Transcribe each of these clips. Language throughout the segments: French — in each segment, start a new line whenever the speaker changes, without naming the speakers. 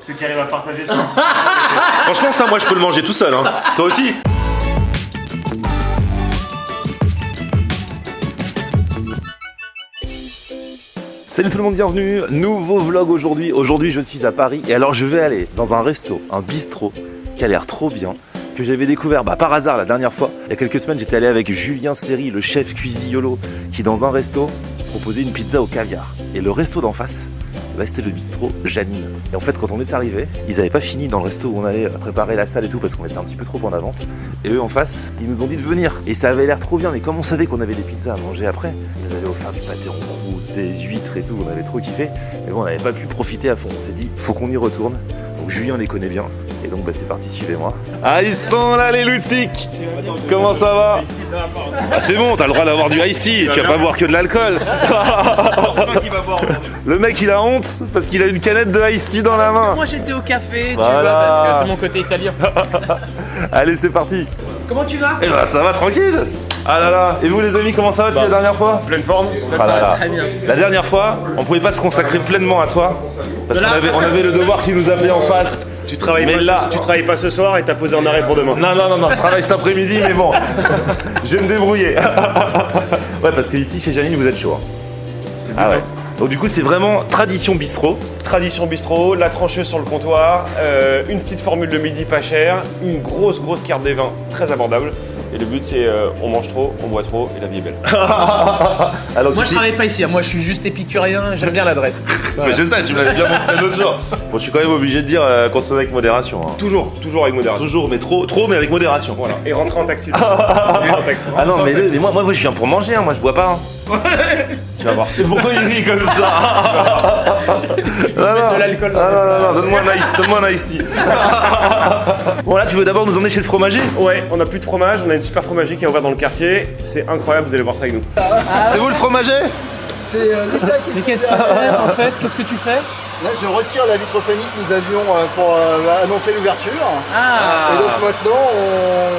Ceux qui arrivent à partager ça.
Franchement, ça, moi, je peux le manger tout seul. Hein. Toi aussi? Salut tout le monde, bienvenue. Nouveau vlog aujourd'hui. Aujourd'hui, je suis à Paris et alors je vais aller dans un resto, un bistrot qui a l'air trop bien, que j'avais découvert par hasard la dernière fois. Il y a quelques semaines, j'étais allé avec Julien Seri, le chef cuisiniolo, qui dans un resto proposait une pizza au caviar. Et le resto d'en face, c'était le bistrot Janine. Et en fait, quand on est arrivé, ils n'avaient pas fini dans le resto où on allait préparer la salle et tout parce qu'on était un petit peu trop en avance. Et eux en face, ils nous ont dit de venir. Et ça avait l'air trop bien. Mais comme on savait qu'on avait des pizzas à manger après, ils nous avaient offert du pâté en croûte, des huîtres et tout. On avait trop kiffé. Mais bon, on n'avait pas pu profiter à fond. On s'est dit, faut qu'on y retourne. Donc Julien les connaît bien. Et donc c'est parti, suivez-moi. Ah, ils sont là les loustiques. Comment ça va? Ah, c'est bon, t'as le droit d'avoir du ice tea. Tu vas pas boire que de l'alcool. Le mec il a honte parce qu'il a une canette de ice tea dans la main.
Moi j'étais au café, tu vois, parce que c'est mon côté italien.
Allez, c'est parti.
Comment tu vas?
Eh ben ça va tranquille. Ah là là. Et vous les amis, comment ça va depuis la dernière fois?
Pleine forme.
Ah là là.
Très bien.
La dernière fois, on pouvait pas se consacrer pleinement à toi parce qu'on avait le devoir qui nous appelait en face.
Tu travailles pas ce soir et t'as posé en arrêt pour demain.
Non, je travaille cet après-midi, mais bon, je vais me débrouiller. Ouais, parce que ici chez Janine, vous êtes chaud. Hein. Ah ouais. Donc du coup, c'est vraiment tradition bistrot.
Tradition bistrot, la trancheuse sur le comptoir, une petite formule de midi pas chère, une grosse carte des vins très abordable. Et le but c'est on mange trop, on boit trop et la vie est belle.
Alors,
moi je travaille pas ici, moi je suis juste épicurien, j'aime bien l'adresse.
Voilà. Mais je sais, tu me l'avais bien montré l'autre jour. Bon, je suis quand même obligé de dire consommer avec modération. Hein.
Toujours avec modération.
Toujours, mais trop mais avec modération.
Voilà. Et rentrer en taxi.
Ah non, mais moi je viens pour manger, hein. Moi je bois pas. Hein. Tu vas voir. Et pourquoi il rit comme ça?
Non, de l'alcool.
Non, donne-moi un ice tea. Bon là, tu veux d'abord nous emmener chez le fromager?
Ouais, on a plus de fromage, on a une super fromagerie qui est ouverte dans le quartier. C'est incroyable, vous allez voir ça avec nous.
C'est vous le fromager?
C'est l'État qui...
Mais qu'est-ce que c'est en fait? Qu'est-ce que tu fais?
Là, je retire la vitrophanie que nous avions pour annoncer l'ouverture.
Ah.
Et donc maintenant,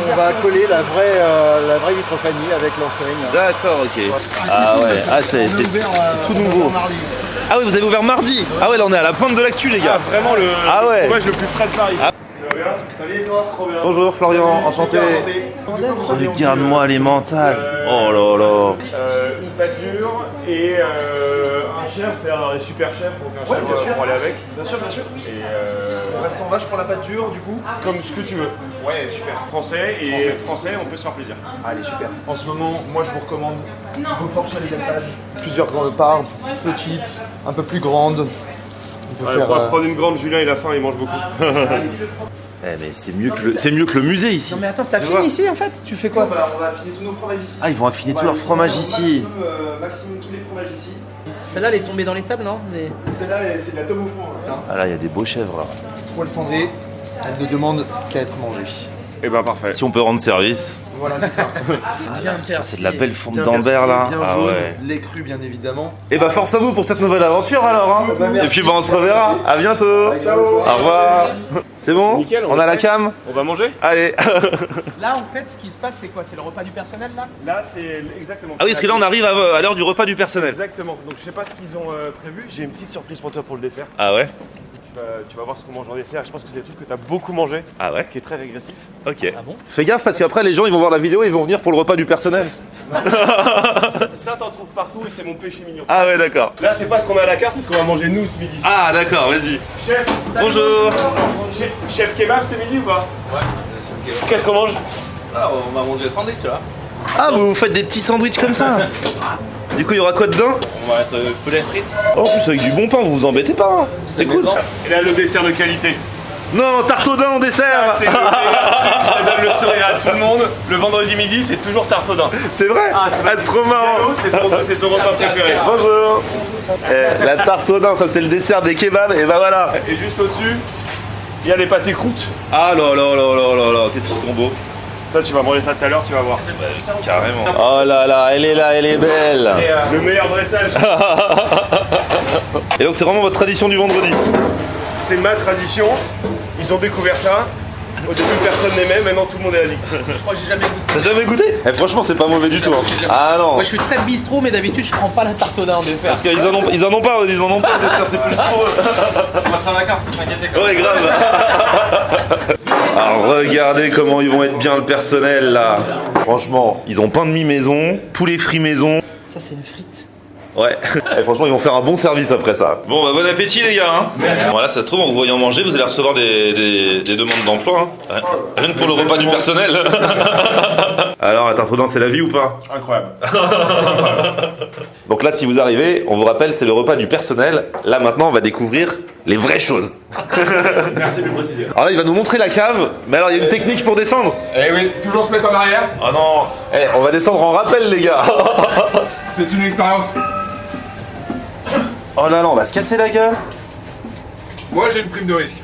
on va coller la vraie vitrophanie avec l'enseigne.
D'accord, ok. Ah ouais, c'est tout nouveau.
Mardi.
Ah oui, vous avez ouvert mardi. Ah ouais, là on est à la pointe de l'actu, les gars.
Ah, vraiment le fromage le plus frais de Paris.
Ah.
Tu vas bien? Salut toi, trop bien.
Bonjour Florian, enchanté. Regarde-moi les mentales. Oh là là.
Une pâte dure et un chef, un super chef pour qu'un chef pour aller avec.
Bien sûr.
Et
On reste en vache pour la pâte dure, du coup.
comme ce que tu veux.
Ouais, super.
Français, on peut se faire plaisir.
Allez, super. En ce moment, moi, je vous recommande Beaufort Chalet d'Alpage. Plusieurs grandes parts, petites, un peu plus grandes. On peut
On va prendre une grande, Julien, il a faim, il mange beaucoup.
Eh mais c'est mieux que le musée ici.
Non mais attends, t'as fini ici en fait? Tu fais quoi?
On va affiner tous nos fromages ici.
Ah, ils vont affiner tout leur fromage ici.
Maximum tous les fromages ici.
Celle-là elle est tombée dans les tables, non?
Celle-là, c'est de la tome au fond. Là.
Ah là, il y a des beaux chèvres là.
Petite poêle cendrée, elle ne demande qu'à être mangée.
Et ben parfait.
Si on peut rendre service.
Voilà, c'est ça.
Bien
Ça c'est de la belle forme
Bien
d'Ambert là.
versé, bien
Ah
jaune,
ouais.
lait cru bien évidemment.
Et bah force à vous pour cette nouvelle aventure alors hein.
Bah, merci.
Et puis bah on se reverra. À bientôt.
Ciao.
Au revoir. C'est bon?
Nickel,
On a la cam?
On va manger?
Allez.
Là en fait ce qui se passe c'est quoi? C'est le repas du personnel là?
Là, c'est exactement.
Ah oui, parce que là on arrive à l'heure du repas du personnel.
Exactement. Donc je sais pas ce qu'ils ont prévu. J'ai une petite surprise pour toi pour le dessert.
Ah ouais?
Tu vas voir ce qu'on mange en dessert. Je pense que c'est des trucs que tu as beaucoup mangé,
Ah ouais?
qui est très régressif.
Ok.
Ah bon?
Fais gaffe parce qu'après les gens ils vont voir la vidéo et ils vont venir pour le repas du personnel.
Ça t'en trouves partout et c'est mon péché mignon.
Ah ouais, d'accord.
Là, c'est pas ce qu'on a à la carte, c'est ce qu'on va manger nous ce midi.
Ah d'accord, vas-y.
Chef,
Bonjour.
chef kebab ce midi ou pas? Ouais. Qu'est-ce qu'on mange?
Ah, on va manger le sandwich là.
Ah, vous faites des petits sandwichs comme ça? Du coup, il y aura quoi dedans?
On va être poulet frites.
Oh, en plus, avec du bon pain, vous vous embêtez pas. Hein. C'est cool.
maison.
Et là, le dessert de qualité.
Non, tarte au daim en dessert.
C'est le meilleur truc, ça donne le sourire à tout le monde. Le vendredi midi, c'est toujours tarte au daim.
C'est vrai? C'est trop marrant.
C'est son repas préféré.
Bonjour. La tarte au daim, ça c'est le dessert des kebabs. Et bah voilà.
Et juste au-dessus, il y a les pâtés croûtes.
Ah là là là là là là, qu'est-ce qu'ils sont beaux.
Toi, tu vas manger ça tout à l'heure, tu vas voir.
Carrément. Oh là là, elle est là, elle est belle.
Le meilleur dressage.
Et donc c'est vraiment votre tradition du vendredi?
C'est ma tradition. Ils ont découvert ça. Au début, personne n'aimait, maintenant tout le monde est addict.
Moi j'ai jamais goûté.
T'as jamais goûté? Franchement, c'est pas mauvais du tout. Hein. Ah non.
Moi je suis très bistrot, mais d'habitude je prends pas la tarte au daim en dessert.
Parce qu'ils en ont pas, ils en ont pas de dessert, c'est plus pour eux.
On va sur la carte, faut s'inquiéter quand même.
Ouais, grave. Alors regardez comment ils vont être bien le personnel là. Franchement, ils ont pain de mie maison, poulet frit maison.
Ça c'est une frite.
Ouais. Et franchement, ils vont faire un bon service après ça. Bon, bah bon appétit les gars. Hein. Voilà, ça se trouve, en vous voyant manger, vous allez recevoir des demandes d'emploi. Hein. Ouais. Rien que pour le repas du personnel. Alors, la tarte aux dents, c'est la vie ou pas?
Incroyable.
Donc là, si vous arrivez, on vous rappelle, c'est le repas du personnel. Là, maintenant, on va découvrir les vraies choses.
Merci de le préciser.
Alors là, il va nous montrer la cave. Mais alors, il y a une technique pour descendre.
Eh oui, toujours se mettre en arrière,
Ah non. Eh, on va descendre en rappel, les gars.
c'est une expérience.
Oh là là, on va se casser la gueule.
Moi j'ai une prime de risque.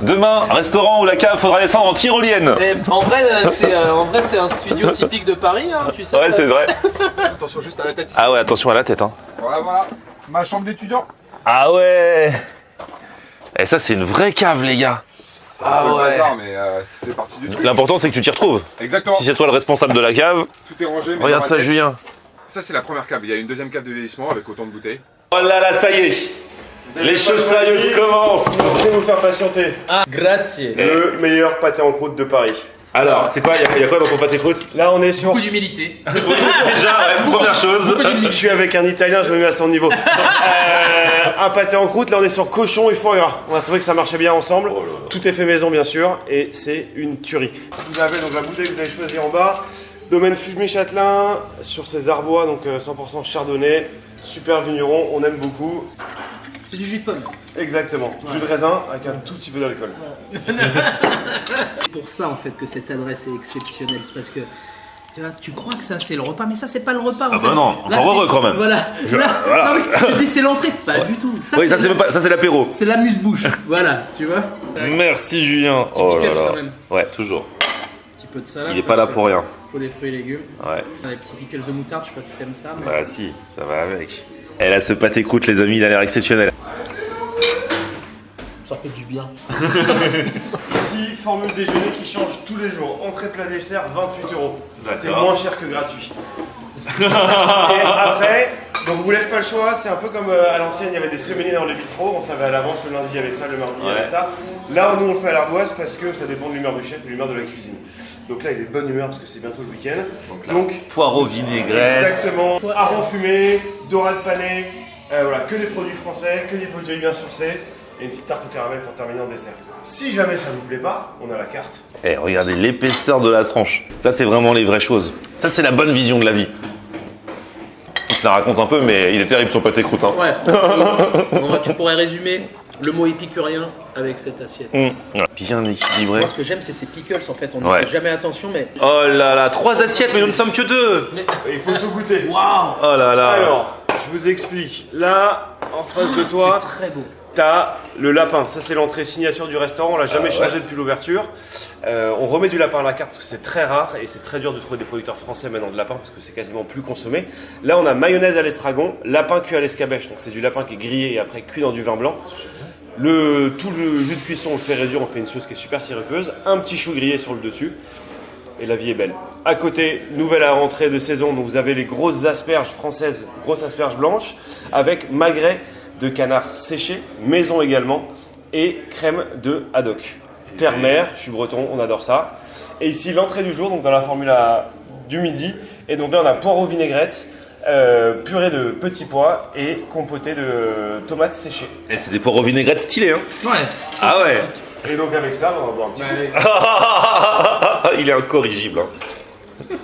Demain, restaurant ou la cave, faudra descendre en tyrolienne.
En vrai, c'est un studio typique de Paris, hein, tu sais.
Ouais, c'est vrai.
Attention juste à la tête ici.
Ah ouais, attention à la tête. Hein.
Voilà. Ma chambre d'étudiant.
Ah ouais. Et ça, c'est une vraie cave, les gars.
C'est un peu le hasard, mais ça fait partie du truc.
L'important, c'est que tu t'y retrouves.
Exactement.
Si c'est toi le responsable de la cave,
Tout est rangé. mais
regarde
dans
ça,
ma tête.
Julien.
Ça c'est la première cave. Il y a une deuxième cave de vieillissement avec autant de bouteilles.
Oh là là, ça y est. Les choses sérieuses commencent.
Je vais vous faire patienter.
Ah, grazie.
Le meilleur pâté en croûte de Paris.
Alors, c'est quoi, il y a quoi dans ton pâté croûte?
Là, on est sur.
Beaucoup d'humilité.
Déjà, ouais, première chose.
Je suis avec un Italien, je me mets à son niveau. Un pâté en croûte, là on est sur cochon et foie gras. On a trouvé que ça marchait bien ensemble. Tout est fait maison bien sûr et c'est une tuerie. Vous avez donc la bouteille que vous avez choisie en bas. Domaine Fumé Châtelain sur ses arbois, donc 100% chardonnay. Super vigneron, on aime beaucoup.
C'est du jus de pomme.
Exactement. Jus de raisin avec un tout petit peu d'alcool.
C'est pour ça en fait que cette adresse est exceptionnelle. C'est parce que tu vois, tu crois que ça c'est le repas, mais ça c'est pas le repas. En fait.
bah non,
Là,
encore
c'est-
heureux quand même.
Voilà.
voilà.
Non, mais je te dis c'est l'entrée, pas du tout. Ça,
Oui, ça c'est même pas, ça c'est l'apéro.
C'est l'amuse-bouche. Voilà, tu vois.
Merci Julien.
Petit
Oh là
pickles,
là.
quand même.
Ouais, toujours.
Un petit peu de salade.
Il est pas là
parce
pour
que
rien.
Faut des fruits et légumes.
Ouais.
On a des petits pickles de moutarde, je sais pas si t'aimes ça. Mais...
Bah si, ça va avec. Elle a ce pâté croûte, les amis, il a l'air exceptionnel.
Ça fait du bien.
Ici, formule déjeuner qui change tous les jours. Entrée, plat, dessert, 28 €. C'est
D'accord.
moins cher que gratuit. Et après, donc on vous laisse pas le choix. C'est un peu comme à l'ancienne, il y avait des semainiers dans les bistrots. On savait à l'avance, le lundi il y avait ça, le mardi il y avait ça. Là, nous on le fait à l'ardoise parce que ça dépend de l'humeur du chef et de l'humeur de la cuisine. Donc là, il est de bonne humeur parce que c'est bientôt le week-end. Donc,
Poireau vinaigrette.
exactement, hareng fumé, dorade panée, voilà, que des produits français, que des produits bien sourcés. Et une petite tarte au caramel pour terminer en dessert. Si jamais ça vous plaît pas, on a la carte.
Eh, regardez l'épaisseur de la tranche. Ça, c'est vraiment les vraies choses. Ça, c'est la bonne vision de la vie. Il se la raconte un peu, mais il est terrible son pâté croûte. Hein.
Ouais. En vrai, tu pourrais résumer le mot épicurien avec cette assiette.
Bien équilibré.
Moi, ce que j'aime, c'est ces pickles. En fait, on ne
Ouais.
fait jamais attention, mais.
Oh là là, 3 assiettes, mais nous ne sommes que 2.
Et il faut tout goûter.
Waouh.
Oh là là.
Alors, je vous explique. Là, en face de toi,
C'est très beau.
t'as le lapin. Ça, c'est l'entrée signature du restaurant. On l'a jamais changé depuis l'ouverture. On remet du lapin à la carte parce que c'est très rare et c'est très dur de trouver des producteurs français maintenant de lapin parce que c'est quasiment plus consommé. Là, on a mayonnaise à l'estragon, lapin cuit à l'escabèche. Donc, c'est du lapin qui est grillé et après cuit dans du vin blanc. Tout le jus de cuisson, on le fait réduire. On fait une sauce qui est super sirupeuse. Un petit chou grillé sur le dessus. Et la vie est belle. À côté, nouvelle rentrée de saison, donc vous avez les grosses asperges françaises, grosses asperges blanches, avec magret de canard séché, maison également, et crème de haddock. Terre-mer, je suis breton, on adore ça. Et ici, l'entrée du jour, donc dans la formule du midi. Et donc là, on a poireau vinaigrette, purée de petits pois et compoté de tomates séchées.
Eh, c'est des poireaux vinaigrettes stylés, hein.
Ouais.
Ah ouais.
Et donc avec ça, on va boire un petit coup.
Il est incorrigible. Hein.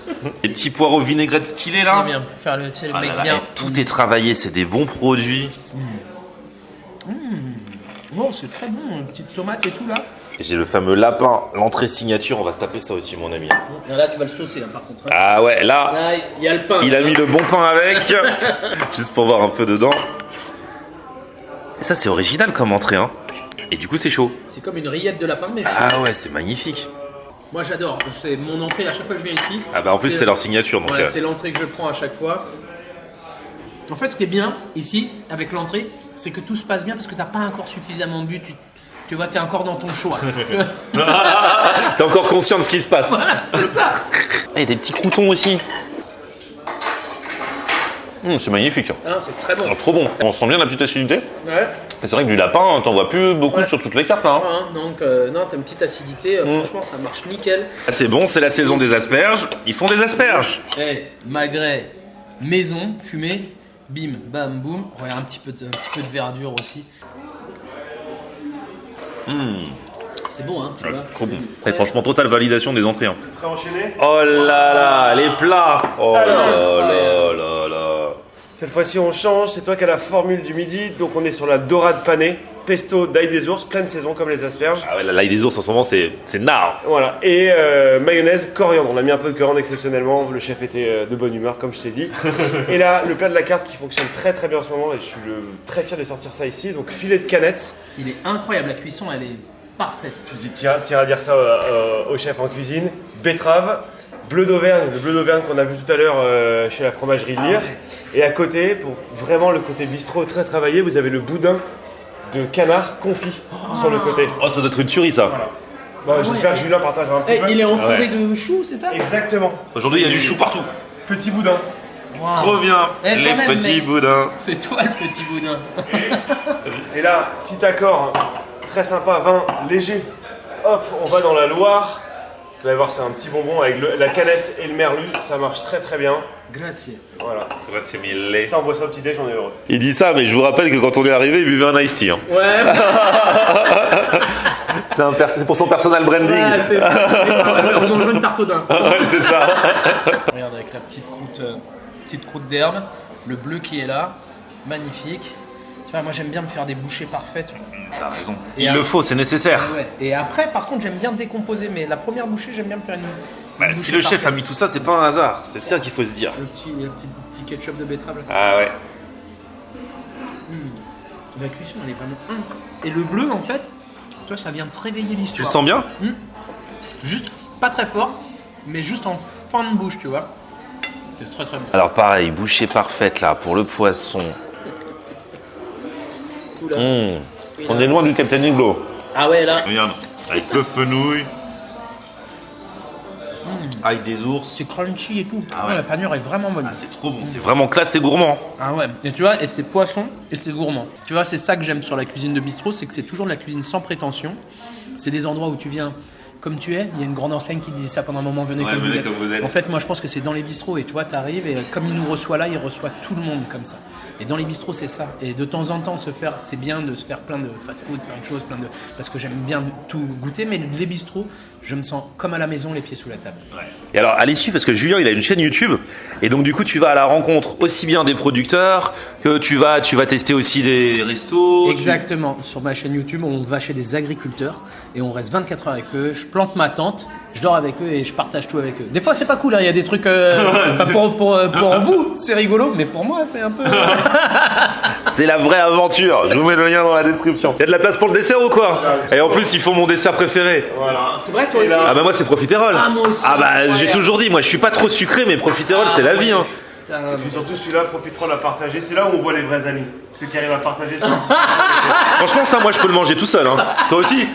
Les petits poireaux vinaigrettes stylés là.
C'est bien pour faire le, tu sais, le
Ah
mec
là là,
bien.
et tout est travaillé, c'est des bons produits.
Oh, c'est très bon, une petite tomate et tout là.
J'ai le fameux lapin, l'entrée signature, on va se taper ça aussi mon ami.
Là, tu vas le saucer hein, par contre. Hein.
Ah ouais, là,
Là, il y a le pain.
il a mis le bon pain avec, juste pour voir un peu dedans. Et ça c'est original comme entrée, hein. Et du coup c'est chaud.
C'est comme une rillette de lapin, mais
Ah ouais, c'est magnifique.
moi j'adore. C'est mon entrée à chaque fois que je viens ici.
Ah bah en plus c'est leur signature donc.
Ouais, c'est l'entrée que je prends à chaque fois. En fait, ce qui est bien ici avec l'entrée, c'est que tout se passe bien parce que t'as pas encore suffisamment bu. tu vois, t'es encore dans ton choix.
T'es encore conscient de ce qui se passe.
Voilà, c'est ça.
Il y a des petits croutons aussi. C'est magnifique.
Ah, c'est très bon.
Ah, trop bon. On sent bien la petite acidité.
Ouais.
Et c'est vrai que du lapin, t'en vois plus beaucoup sur toutes les cartes là.
Donc, non, t'as une petite acidité. Franchement, ça marche nickel.
Ah, c'est bon, c'est la saison des asperges. Ils font des asperges.
Magret, maison, fumée, bim, bam, boum. Regarde un petit peu de verdure aussi. C'est bon, hein, tu vois.
Trop bon. Et franchement, totale validation des entrées.
Prêt à enchaîner?
Oh là là, les plats. Oh là là là là.
Cette fois-ci, on change. C'est toi qui as la formule du midi. Donc, on est sur la dorade panée, pesto d'ail des ours, pleine saison comme les asperges.
Ah ouais, l'ail des ours en ce moment, c'est nard.
Voilà. Et mayonnaise, coriandre. On a mis un peu de coriandre exceptionnellement. Le chef était de bonne humeur, comme je t'ai dit. Et là, le plat de la carte qui fonctionne très très bien en ce moment. Et je suis très fier de sortir ça ici. Donc, filet de canette.
Il est incroyable. La cuisson, elle est parfaite.
Tu dis, t'iras dire ça au chef en cuisine. Betterave. Bleu d'Auvergne, le bleu d'Auvergne qu'on a vu tout à l'heure chez la fromagerie Lire. Et à côté, pour vraiment le côté bistrot très travaillé, vous avez le boudin de canard confit sur le côté.
Oh, ça doit être une tuerie ça.
Voilà. Bon, j'espère que Julien partagera un petit peu.
Il est entouré de choux, c'est ça?
Exactement.
Aujourd'hui, il y a du chou partout.
Petit boudin.
Wow.
Trop bien.
Eh,
Les
toi-même,
petits
mec.
boudins.
C'est toi le petit boudin.
Et là, petit accord très sympa, vin léger. Hop, on va dans la Loire. Vous allez voir, c'est un petit bonbon avec la canette et le merlu. Ça marche très très bien.
Grazie.
Voilà.
Grazie mille.
Ça, on boit ça au petit déj, on est heureux.
Il dit ça, mais je vous rappelle que quand on est arrivé, il buvait un iced tea. Hein.
Ouais.
C'est pour son personal branding.
Ouais, c'est ça. On mange une tarte au daim.
Ouais, c'est ça.
Regarde avec la petite croûte d'herbe, le bleu qui est là, magnifique. Tu vois, moi j'aime bien me faire des bouchées parfaites.
T'as raison.
Et
Il
après-
le faut, c'est nécessaire.
Ouais. Et après, par contre, j'aime bien décomposer, mais la première bouchée, j'aime bien me faire une
Bah,
bouchée
si le chef a
parfaite.
mis tout ça, c'est pas un hasard. C'est ça qu'il faut se dire.
Le petit ketchup de betterave. Là.
Ah ouais.
La cuisson, elle est vraiment incroyable. Et le bleu, en fait, tu vois, ça vient te réveiller l'histoire.
Tu le sens bien?
Juste, pas très fort, mais juste en fin de bouche, tu vois. C'est très très bon.
Alors pareil, bouchée parfaite là pour le poisson.
Oula.
On est loin du Captain Iglo.
Ah ouais, là,
Regarde, avec le fenouil. Ail des ours.
c'est crunchy et tout.
Ah ouais.
La panure est vraiment bonne.
C'est trop bon. C'est vraiment classe et gourmand.
Ah ouais, et tu vois, et c'est poisson et c'est gourmand. Tu vois, c'est ça que j'aime sur la cuisine de bistrot, c'est que c'est toujours de la cuisine sans prétention. C'est des endroits où tu viens comme tu es. Il y a une grande enseigne qui disait ça pendant un moment, venez,
Ouais,
comme,
venez
vous êtes.
comme vous êtes.
En fait, moi je pense que c'est dans les bistrots et tu vois, t'arrives et comme il nous reçoit là, il reçoit tout le monde comme ça. Et dans les bistrots, c'est ça. Et de temps en temps, c'est bien de se faire plein de fast-food, plein de choses, parce que j'aime bien tout goûter, mais les bistrots, je me sens comme à la maison, les pieds sous la table.
Et alors à l'issue, parce que Julien il a une chaîne YouTube, et donc du coup tu vas à la rencontre aussi bien des producteurs que tu vas tester aussi des restos.
Exactement. Sur ma chaîne YouTube, on va chez des agriculteurs et on reste 24 heures avec eux. Je plante ma tente, je dors avec eux et je partage tout avec eux. Des fois, c'est pas cool, hein. Il y a des trucs. Enfin, pour vous, c'est rigolo, mais pour moi, c'est un peu.
C'est la vraie aventure. Je vous mets le lien dans la description. Il y a de la place pour le dessert ou quoi? Et en plus, ils font mon dessert préféré.
Voilà.
C'est vrai, toi aussi.
Ah bah moi c'est profiterole.
Ah, moi aussi.
Ah bah j'ai
Incroyable.
toujours dit, moi je suis pas trop sucré, mais profiterole c'est la vie. Hein.
Putain,
Et puis surtout, celui-là profiteront de la partager. C'est là où on voit les vrais amis. Ceux qui arrivent à partager.
Franchement ça, moi je peux le manger tout seul. Hein. Toi aussi?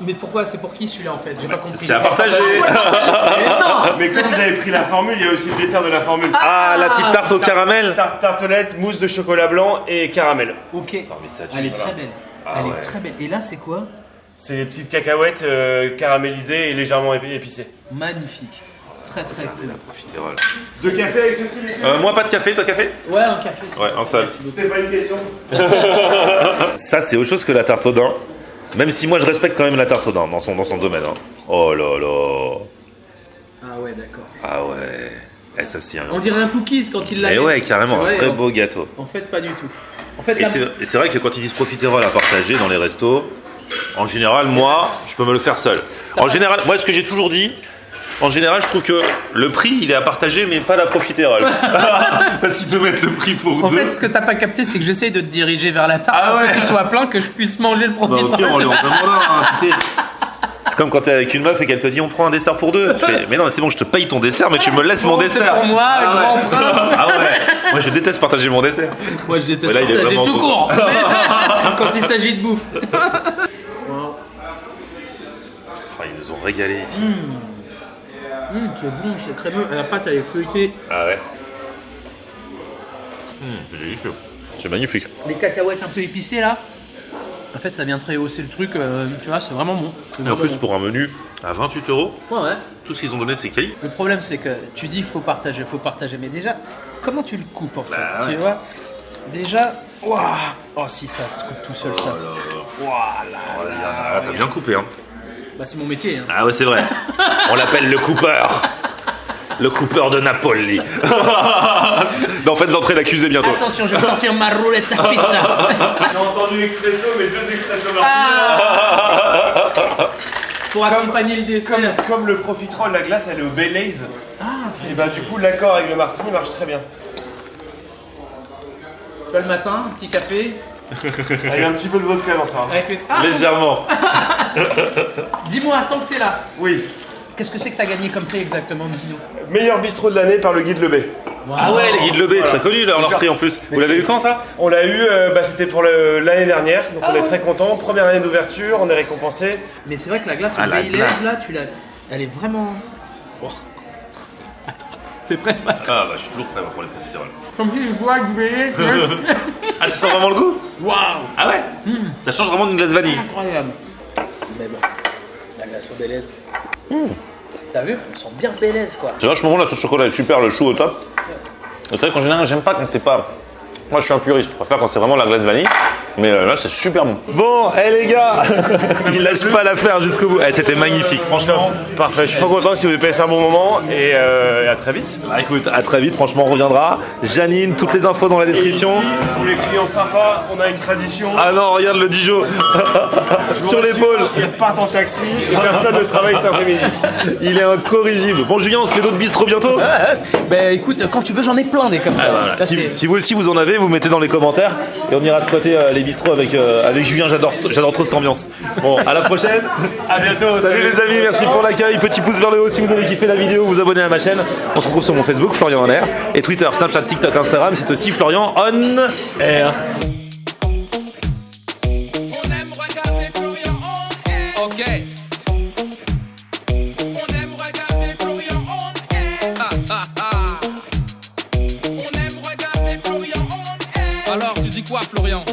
Mais pourquoi? C'est pour qui celui-là en fait? J'ai pas compris.
C'est à partager.
Mais non.
Mais comme vous avez pris la formule, il y a aussi le dessert de la formule.
Ah la petite tarte au caramel.
Tartelette, mousse de chocolat blanc et caramel.
Ok.
mais ça, tu
Elle est
vois.
très belle.
Ah
Elle
ouais.
est très belle. Et là, c'est quoi?
C'est des petites cacahuètes caramélisées et légèrement épicées.
Magnifique. Très très cool.
Profiterole.
De café avec ceci, messieurs?
Moi pas de café, toi café?
Ouais, un café. s'il
Ouais,
te plaît.
un seul.
Merci beaucoup.
C'est pas une question.
Ça c'est autre chose que la tarte au daim. Même si moi je respecte quand même la tarte au daim dans son domaine. Hein. Oh là là.
Ah ouais, d'accord.
Ah ouais. Eh, ça c'est un.
On dirait un cookies quand il l'a.
Et ouais, carrément, un
Ouais,
très beau gâteau.
En fait, pas du tout. En fait,
Et c'est vrai que quand ils disent profiterole à partager dans les restos, en général, moi, je peux me le faire seul. En général, moi, ce que j'ai toujours dit, en général, je trouve que le prix, il est à partager, mais pas la profiterole. Parce qu'ils te mettent le prix pour
En
deux.
fait, ce que t'as pas capté, c'est que j'essaye de te diriger vers la tarte
Ah
pour
ouais.
que tu sois plein, que je puisse manger le
Bah, au
profiterole.
pire, on lui en demande un, tu sais. C'est comme quand t'es avec une meuf et qu'elle te dit on prend un dessert pour deux. Tu fais, mais non, c'est bon, je te paye ton dessert, mais tu me laisses mon
Bon, c'est
dessert.
pour moi, le grand prince.
Ah ouais. Moi, je déteste partager mon dessert.
Moi, je déteste
Ouais, là, il est
partager
vraiment
tout
beau.
court. Mais quand il s'agit de bouffe.
ils nous ont régalé ici.
C'est bon, c'est crémeux. La pâte elle est feuilletée.
Ah ouais. C'est délicieux. C'est magnifique.
Les cacahuètes un peu épicées là. En fait, ça vient très hausser le truc. Tu vois, c'est vraiment bon. C'est
Et en plus,
bon.
pour un menu à 28 €,
Ouais.
tout ce qu'ils ont donné, c'est quali.
Le problème, c'est que tu dis qu'il faut partager. Mais déjà, comment tu le coupes en fait
Bah, ouais.
Tu vois déjà, waouh. Oh, si ça se coupe tout seul, ça.
Ah, t'as bien coupé, hein.
Bah, c'est mon métier. Hein.
Ah ouais, c'est vrai. On l'appelle le Cooper. Le Cooper de Napoli. Non, faites entrer l'accusé bientôt.
Attention, je vais sortir ma roulette à pizza.
J'ai entendu expresso, mais 2 expresso martini.
Pour accompagner le dessert.
Comme le profiterole, la glace elle est au Baileys.
Ah, c'est
Et bah du coup l'accord avec le martini marche très bien.
Tu vois, le matin, un petit café.
Il y a un petit peu de vodka dans ça.
Avec les... Ah,
Légèrement.
dis-moi, tant que t'es là,
Oui.
qu'est-ce que c'est que t'as gagné comme prix exactement, dis-nous?
Meilleur bistrot de l'année par le guide Lebé.
Ah ouais, les guides Lebé,
Voilà.
très connus leur prix en plus. Vous l'avez eu quand ça?
On l'a eu, c'était pour l'année dernière, donc on est très content. Première année d'ouverture, on est récompensé.
Mais c'est vrai que la glace
Ah,
au
la
Baileys,
glace.
là, elle est vraiment... Oh. Attends, t'es prêt?
Ah bah je suis toujours prêt pour les profiteroles.
Comme si je bois du Baileys.
Ah, tu sens vraiment le goût?
Waouh.
Ah ouais. Ça change vraiment d'une glace vanille.
Incroyable. Mais bon, la glace au Baileys. T'as vu? On sent bien Baileys, quoi.
C'est vachement bon, la sauce chocolat est super, le chou au top. C'est vrai qu'en général, j'aime pas quand c'est pas... Moi, je suis un puriste, je préfère quand c'est vraiment la glace vanille. Mais là, c'est super bon. Bon, les gars, il lâche pas l'affaire jusqu'au bout. C'était magnifique, franchement.
Parfait, je suis trop content si vous avez passé un bon moment et à très vite.
Bah, écoute, à très vite, franchement, on reviendra. Janine, toutes les infos dans la description.
Pour les clients sympas, on a une tradition.
Ah non, regarde le Dijon sur l'épaule.
Ils repartent en taxi et personne ne travaille cet après-midi.
Il est incorrigible. Bon, Julien, on se fait d'autres bistrots bientôt.
Bah écoute, quand tu veux, j'en ai plein des comme ça.
Voilà.
Là,
Si,
c'est-
si vous aussi vous en avez, vous mettez dans les commentaires et on ira squatter les bistrots avec Julien. J'adore trop cette ambiance. Bon, à la prochaine.
À bientôt.
Salut les amis, merci pour l'accueil. Petit pouce vers le haut si vous avez kiffé la vidéo, vous abonnez à ma chaîne. On se retrouve sur mon Facebook, Florian en air, et Twitter, Snapchat, TikTok, Instagram. C'est aussi Florian on air.
On aime regarder Florian on air. Ok. On aime regarder Florian on air. On aime regarder Florian on air. Alors, tu dis quoi, Florian?